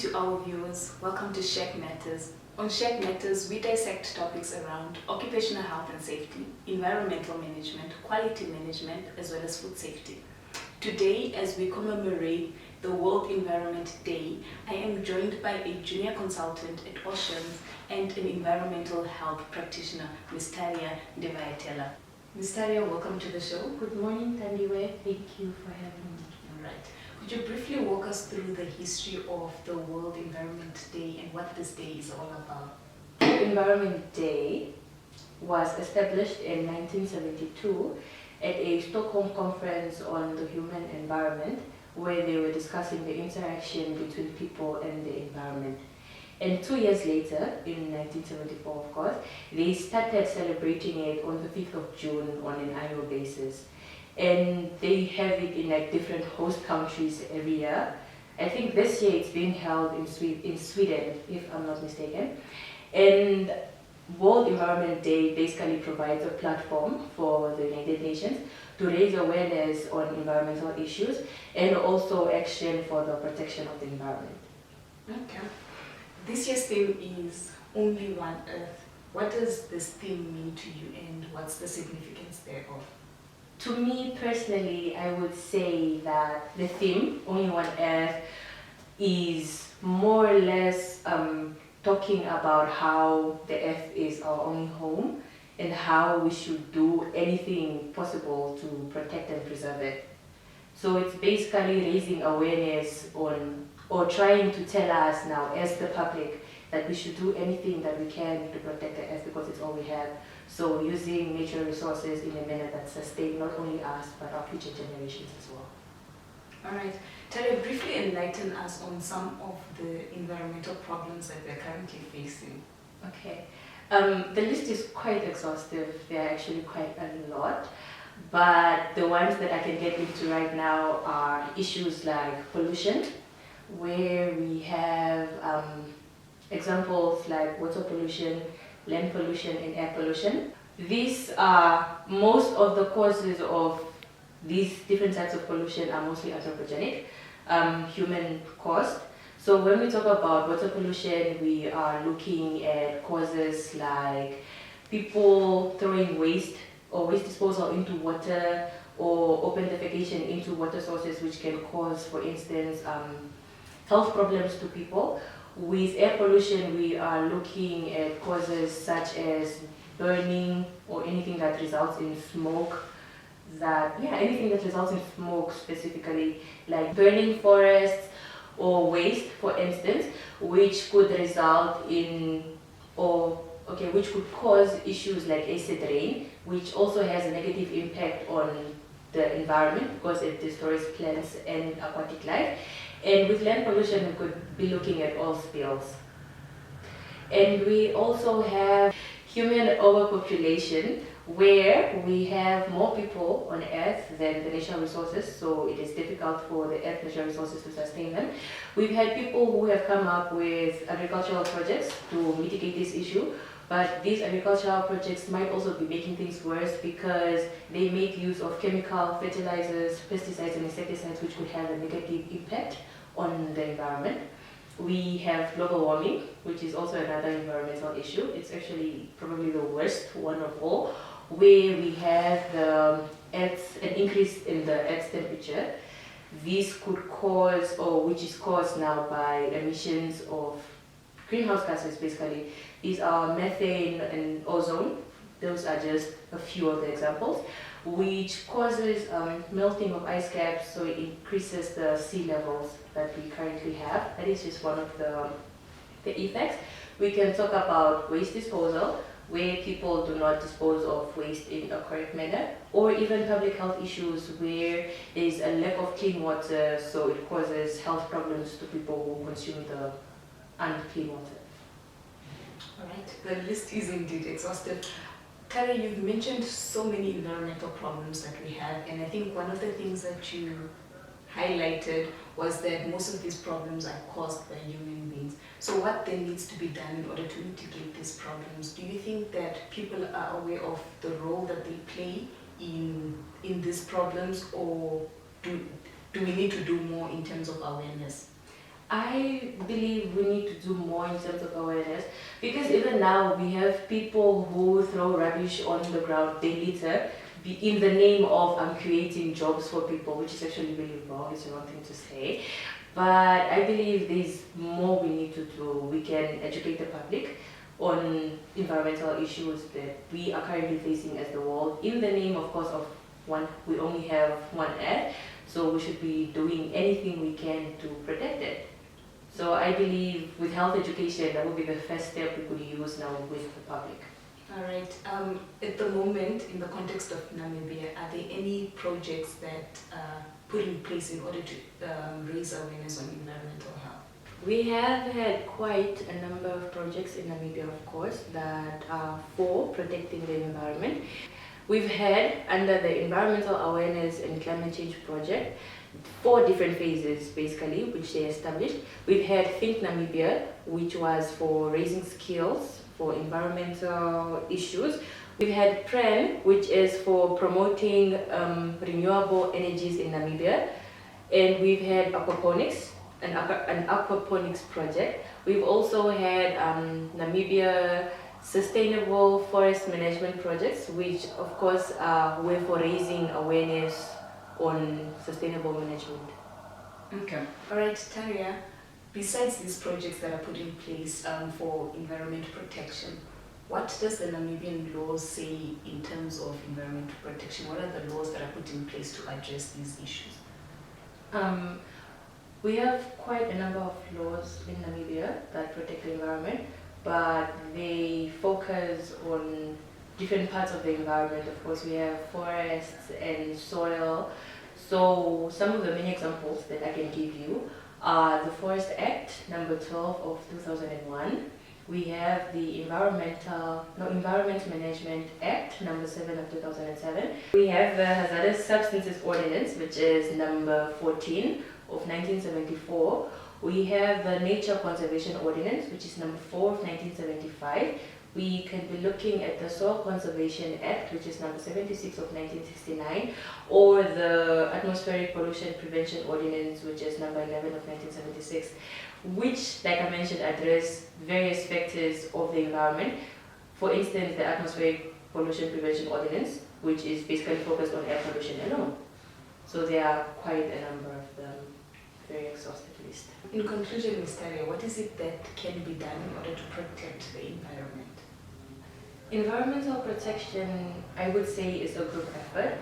to our viewers. Welcome to SHEQ Matters. On SHEQ Matters, we dissect topics around occupational health and safety, environmental management, quality management, as well as food safety. Today, as we commemorate the World Environment Day, I am joined by a junior consultant at Oshems and an environmental health practitioner, Ms. Tarja Ndevaetela. Ms. Tarja, welcome to the show. Good morning, Tandiwe. Thank you for having me. All right. Could you briefly walk us through the history of the World Environment Day and what this day is all about? Environment Day was established in 1972 at a Stockholm conference on the human environment, where they were discussing the interaction between people and the environment. And 2 years later, in 1974 of course, they started celebrating it on the 5th of June on an annual basis. And they have it in like different host countries every year. I think this year it's being held in Sweden, if I'm not mistaken. And World Environment Day basically provides a platform for the United Nations to raise awareness on environmental issues and also action for the protection of the environment. Okay. This year's theme is Only One Earth. What does this theme mean to you and what's the significance thereof? To me personally, I would say that the theme, Only One Earth, is more or less talking about how the Earth is our only home and how we should do anything possible to protect and preserve it. So it's basically raising awareness on, or trying to tell us now as the public, that we should do anything that we can to protect the Earth because it's all we have. So using natural resources in a manner that sustain not only us but our future generations as well. All right. Tarja, briefly enlighten us on some of the environmental problems that we're currently facing. Okay. The list is quite exhaustive. There are actually quite a lot. But the ones that I can get into right now are issues like pollution, where we have examples like water pollution, land pollution, and air pollution. These are most of the causes of these different types of pollution are mostly anthropogenic, human caused. So when we talk about water pollution, we are looking at causes like people throwing waste or waste disposal into water or open defecation into water sources, which can cause, for instance, health problems to people. With air pollution, we are looking at causes such as burning or anything that results in smoke. Anything that results in smoke specifically, like burning forests or waste, for instance, which could result in, which could cause issues like acid rain, which also has a negative impact on the environment because it destroys plants and aquatic life. And with land pollution, we could be looking at oil spills. And we also have human overpopulation, where we have more people on Earth than the natural resources, so it is difficult for the Earth natural resources to sustain them. We've had people who have come up with agricultural projects to mitigate this issue, but these agricultural projects might also be making things worse because they make use of chemical fertilizers, pesticides, and insecticides, which could have a negative impact on the environment. We have global warming, which is also another environmental issue. It's actually probably the worst one of all, where we have an increase in the Earth's temperature. This could cause, or which is caused now by emissions of greenhouse gases basically. These are methane and ozone. Those are just a few of the examples, which causes melting of ice caps, so it increases the sea levels that we currently have. That is just one of the effects. We can talk about waste disposal, where people do not dispose of waste in a correct manner, or even public health issues where there is a lack of clean water, so it causes health problems to people who consume the unclean water. All right, the list is indeed exhaustive. Tarja, you've mentioned so many environmental problems that we have, and I think one of the things that you highlighted was that most of these problems are caused by human beings. So what then needs to be done in order to mitigate these problems? Do you think that people are aware of the role that they play in these problems, or do we need to do more in terms of awareness? I believe we need to do more in terms of awareness, because even now we have people who throw rubbish on the ground, they litter, in the name of creating jobs for people, which is actually really wrong. It's the wrong thing to say. But I believe there's more we need to do. We can educate the public on environmental issues that we are currently facing as the world, in the name, of course, of one. We only have one Earth, so we should be doing anything we can to protect it. So I believe with health education, that would be the first step we could use now with the public. All right. At the moment, in the context of Namibia, are there any projects that are put in place in order to raise awareness on environmental health? We have had quite a number of projects in Namibia, of course, that are for protecting the environment. We've had, under the Environmental Awareness and Climate Change Project, 4 different phases basically, which they established. We've had Think Namibia, which was for raising skills for environmental issues. We've had PREN, which is for promoting renewable energies in Namibia. And we've had aquaponics, an aquaponics project. We've also had Namibia Sustainable Forest Management Projects, which of course were for raising awareness on sustainable management. Okay. All right, Tarja, besides these projects that are put in place for environment protection, what does the Namibian law say in terms of environmental protection? What are the laws that are put in place to address these issues? We have quite a number of laws in Namibia that protect the environment, but they focus on different parts of the environment. Of course, we have forests and soil. So some of the main examples that I can give you are the Forest Act, number 12 of 2001. We have the Environment Management Act, number 7 of 2007. We have the Hazardous Substances Ordinance, which is number 14 of 1974. We have the Nature Conservation Ordinance, which is number 4 of 1975. We can be looking at the Soil Conservation Act, which is number 76 of 1969, or the Atmospheric Pollution Prevention Ordinance, which is number 11 of 1976, which, like I mentioned, address various factors of the environment. For instance, the Atmospheric Pollution Prevention Ordinance, which is basically focused on air pollution alone. So there are quite a number of them, very exhaustive list. In conclusion, Ms. Tarja, what is it that can be done in order to protect the environment? Environmental protection, I would say, is a group effort,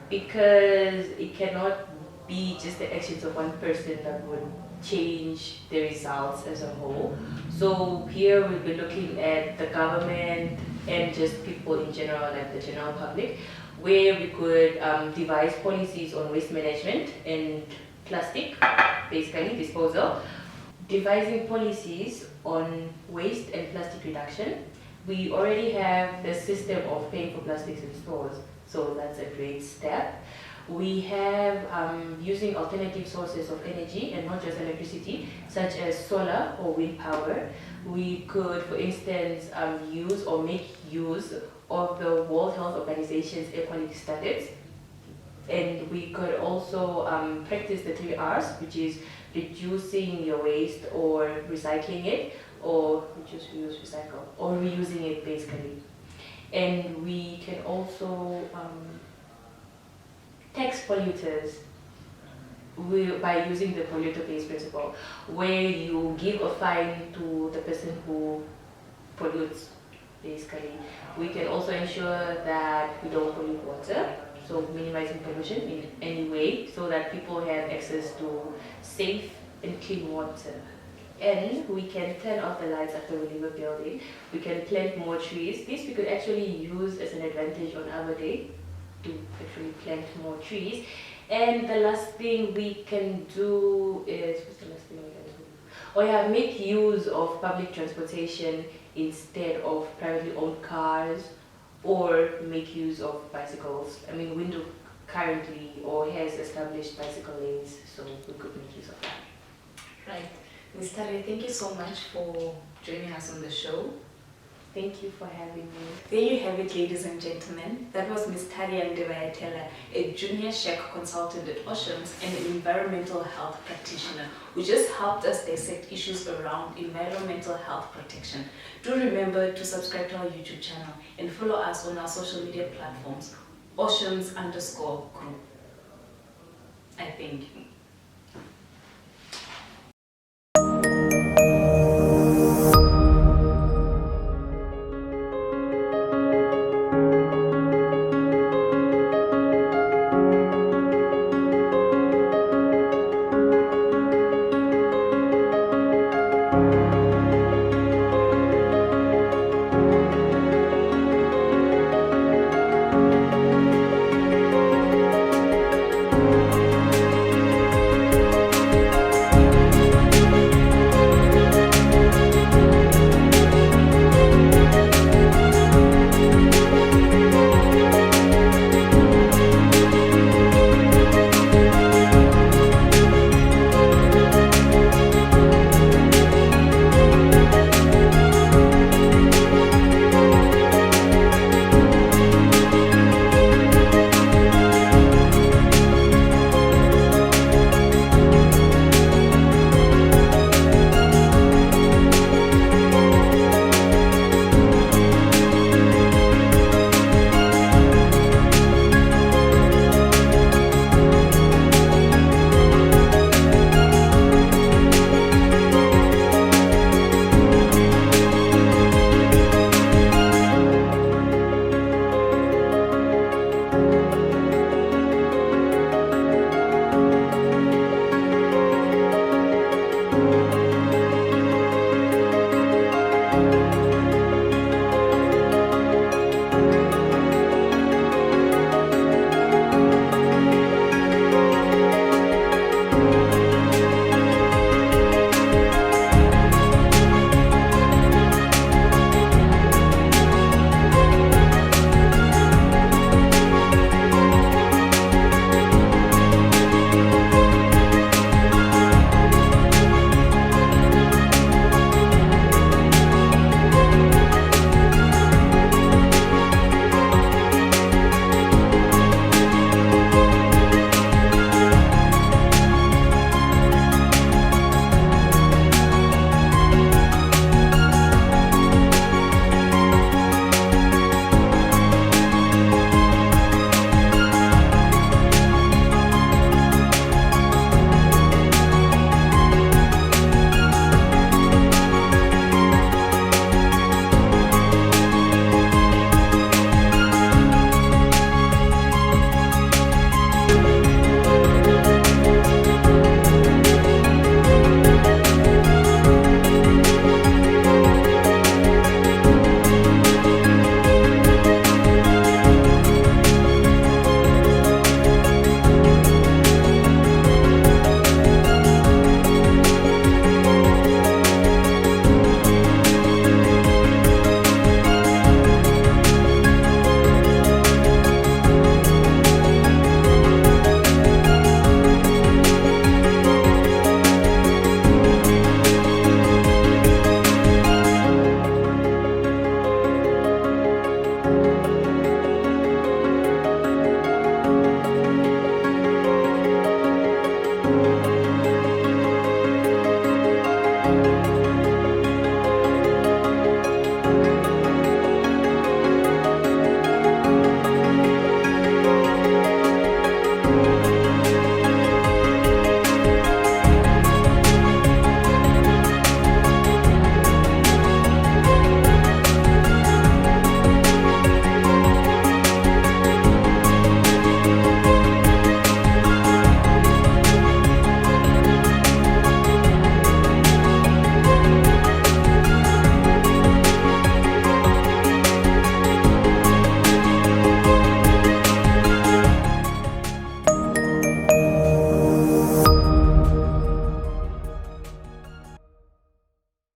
because it cannot be just the actions of one person that would change the results as a whole. So here we'll be looking at the government and just people in general, like the general public, where we could devise policies on waste management and plastic, basically disposal, devising policies on waste and plastic reduction. We already have the system of paying for plastics in stores, so that's a great step. We have using alternative sources of energy and not just electricity, such as solar or wind power. We could, for instance, use or make use of the World Health Organization's air quality standards. And we could also practice the 3 R's, which is reducing your waste or recycling it, or reduce, reuse, recycle, or reusing it basically. And we can also tax polluters by using the polluter pays principle, where you give a fine to the person who pollutes, basically. We can also ensure that we don't pollute water, so minimizing pollution in any way, so that people have access to safe and clean water. And we can turn off the lights after we leave a building. We can plant more trees. This we could actually use as an advantage on our day, to actually plant more trees. And the last thing we can do is, what's the last thing we can do? Oh yeah, make use of public transportation instead of privately owned cars, or make use of bicycles. I mean, Window currently or has established bicycle lanes, so we could make use of that. Right. Ms. Tarja, thank you so much for joining us on the show. Thank you for having me. There you have it, ladies and gentlemen. That was Ms. Tarja Ndevaetela, a junior SHEQ consultant at Oshems and an environmental health practitioner who just helped us dissect issues around environmental health protection. Do remember to subscribe to our YouTube channel and follow us on our social media platforms, Oshems_group. I thank you.